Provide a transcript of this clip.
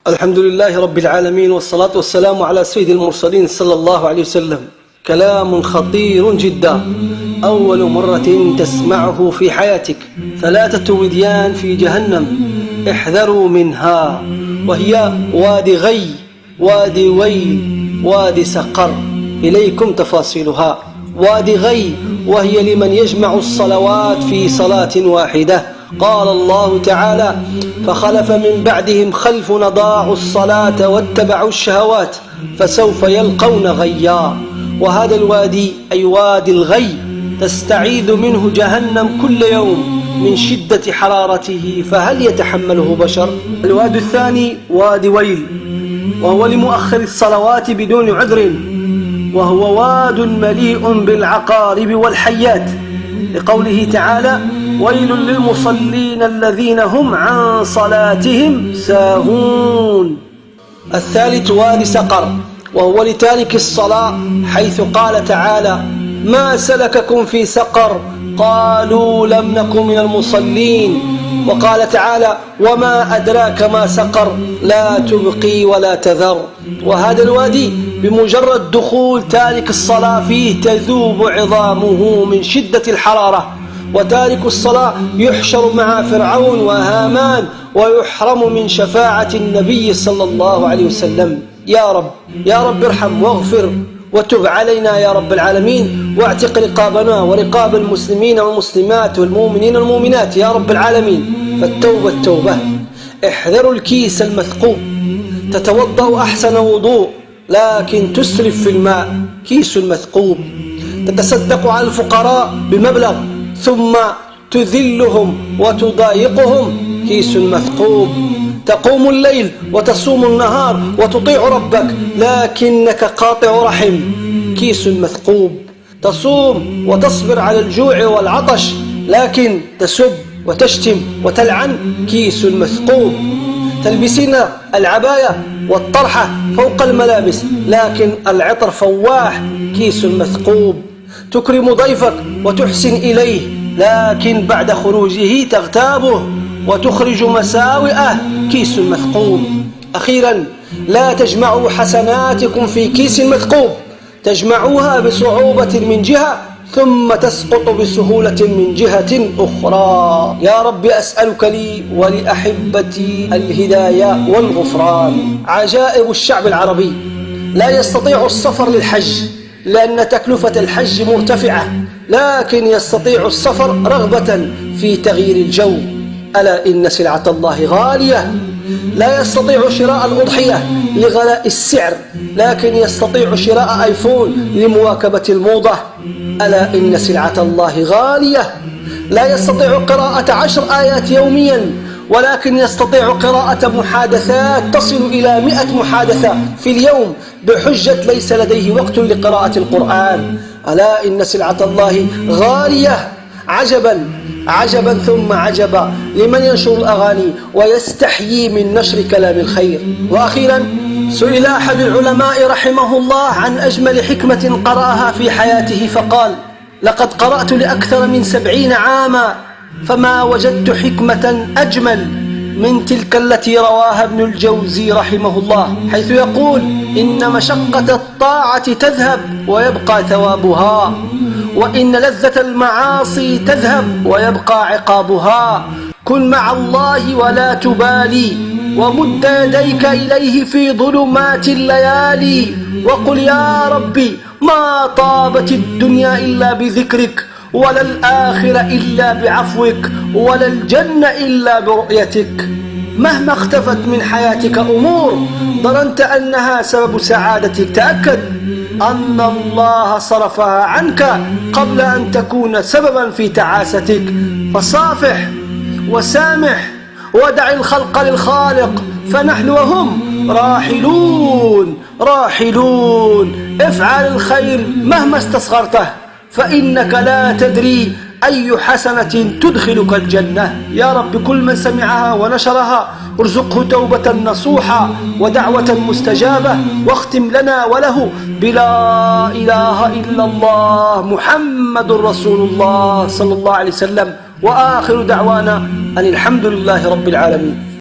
الحمد لله رب العالمين، والصلاة والسلام على سيد المرسلين صلى الله عليه وسلم. كلام خطير جدا، أول مرة تسمعه في حياتك. 3 وديان في جهنم، احذروا منها، وهي وادي غي، وادي ويل، وادي سقر. إليكم تفاصيلها. وادي غي وهي لمن يجمع الصلوات في صلاة واحدة. قال الله تعالى: فخلف من بعدهم خلف أضاعوا الصلاة واتبعوا الشهوات فسوف يلقون غيا. وهذا الوادي أي وادي الغي تستعيذ منه جهنم كل يوم من شدة حرارته، فهل يتحمله بشر؟ الوادي الثاني وادي ويل، وهو لمؤخر الصلوات بدون عذر، وهو واد مليء بالعقارب والحيات، لقوله تعالى: ويل للمصلين الذين هم عن صلاتهم ساهون. الثالث وادي سقر، وهو لتارك الصلاة، حيث قال تعالى: ما سلككم في سقر؟ قالوا لم نكن من المصلين. وقال تعالى: وما أدراك ما سقر لا تبقي ولا تذر. وهذا الوادي بمجرد دخول تارك الصلاة فيه تذوب عظامه من شدة الحرارة، وتارك الصلاة يحشر مع فرعون وهامان ويحرم من شفاعة النبي صلى الله عليه وسلم. يا رب، يا رب ارحم واغفر وتب علينا يا رب العالمين، واعتق رقابنا ورقاب المسلمين والمسلمات والمؤمنين والمؤمنات يا رب العالمين. فالتوبة التوبة. احذروا الكيس المثقوب. تتوضأ أحسن وضوء لكن تسرف في الماء. كيس المثقوب. تتصدق على الفقراء بمبلغ ثم تذلهم وتضايقهم. كيس مثقوب. تقوم الليل وتصوم النهار وتطيع ربك لكنك قاطع رحم. كيس مثقوب. تصوم وتصبر على الجوع والعطش لكن تسب وتشتم وتلعن. كيس مثقوب. تلبسين العباية والطرحة فوق الملابس لكن العطر فواح. كيس مثقوب. تكرم ضيفك وتحسن إليه لكن بعد خروجه تغتابه وتخرج مساوئه. كيس مثقوب. أخيرا، لا تجمعوا حسناتكم في كيس مثقوب، تجمعوها بصعوبة من جهة ثم تسقط بسهولة من جهة أخرى. يا رب أسألك لي ولأحبتي الهداية والغفران. عجائب الشعب العربي لا يستطيع السفر للحج لأن تكلفة الحج مرتفعة، لكن يستطيع السفر رغبة في تغيير الجو. ألا إن سلعة الله غالية. لا يستطيع شراء الأضحية لغلاء السعر، لكن يستطيع شراء آيفون لمواكبة الموضة. ألا إن سلعة الله غالية. لا يستطيع قراءة 10 آيات يوميا، ولكن يستطيع قراءة محادثات تصل إلى 100 محادثة في اليوم بحجة ليس لديه وقت لقراءة القرآن. ألا إن سلعة الله غالية. عجبا عجبا ثم عجبا لمن ينشر الأغاني ويستحيي من نشر كلام الخير. وأخيرا، سئل أحد العلماء رحمه الله عن أجمل حكمة قرأها في حياته فقال: لقد قرأت لأكثر من 70 عاما فما وجدت حكمة أجمل من تلك التي رواها ابن الجوزي رحمه الله، حيث يقول: إن مشقة الطاعة تذهب ويبقى ثوابها، وإن لذة المعاصي تذهب ويبقى عقابها. كن مع الله ولا تبالي، ومد يديك إليه في ظلمات الليالي، وقل: يا ربي ما طابت الدنيا إلا بذكرك، ولا الآخرة إلا بعفوك، ولا الجنة إلا برؤيتك. مهما اختفت من حياتك أمور ظننت أنها سبب سعادتك، تأكد أن الله صرفها عنك قبل أن تكون سببا في تعاستك. فصافح وسامح ودع الخلق للخالق، فنحن وهم راحلون راحلون. افعل الخير مهما استصغرته، فإنك لا تدري أي حسنة تدخلك الجنة. يا رب كل من سمعها ونشرها ارزقه توبة نصوحة ودعوة مستجابة، واختم لنا وله بلا إله إلا الله محمد رسول الله صلى الله عليه وسلم. وآخر دعوانا أن الحمد لله رب العالمين.